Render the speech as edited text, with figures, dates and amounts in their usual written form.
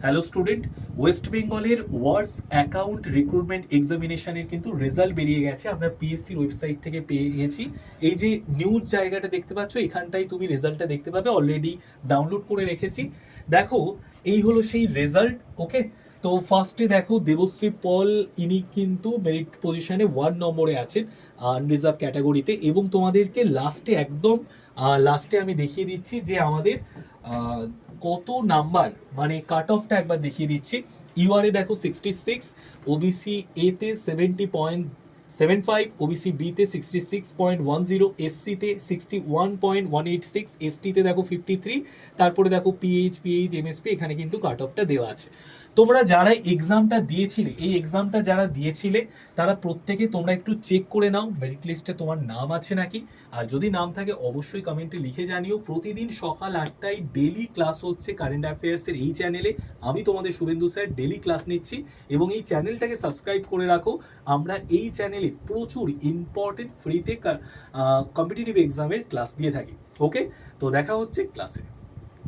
Hello student, West বেঙ্গলের ওয়ার্ডস account recruitment এক্সামিনেশনের কিন্তু result বেরিয়ে গেছে। আমরা পিএসসির ওয়েবসাইট থেকে পেয়ে গেছি। এই যে নিউজ জায়গাটা দেখতে পাচ্ছ, এখানটাই তুমি রেজাল্টটা দেখতে পাবে। অলরেডি ডাউনলোড করে রেখেছি। দেখো, এই হলো সেই রেজাল্ট। ওকে, তো ফার্স্টে দেখো দেবশ্রী পল, ইনি কিন্তু মেরিট পজিশনে 1 নম্বরে আছেন আনরিজার্ভ ক্যাটাগরিতে। এবং তোমাদেরকে লাস্টে একদম লাস্টে আমি দেখিয়ে দিচ্ছি যে আমাদের কত নাম্বার, মানে কাট অফটা একবার দেখিয়ে দিচ্ছি। ইউআরএ দেখো 66, ওবিসি এতে 70.75, ওবিসি বিতে 66.10, এসসিতে 61.186, এসটিতে দেখো 53, তারপরে দেখো পিএইচ এমএসপি, এখানে কিন্তু কাট অফটা দেওয়া আছে। তোমরা যারা এক্সামটা দিয়েছিলে, এই এক্সামটা যারা দিয়েছিলে তারা প্রত্যেকে তোমরা একটু চেক করে নাও মেরিট লিস্টে তোমার নাম আছে নাকি। আর যদি নাম থাকে অবশ্যই কমেন্টে লিখে জানিও। প্রতিদিন সকাল 8টায় ডেলি ক্লাস হচ্ছে কারেন্ট অ্যাফেয়ার্সের এই চ্যানেলে। আমি তোমাদের শুভেন্দু স্যার ডেলি ক্লাস নিচ্ছি, এবং এই চ্যানেলটাকে সাবস্ক্রাইব করে রাখো। আমরা এই চ্যানেলে প্রচুর ইম্পর্টেন্ট ফ্রিতে কম্পিটিটিভ এক্সামের ক্লাস দিয়ে থাকি। ওকে, তো দেখা হচ্ছে ক্লাসে।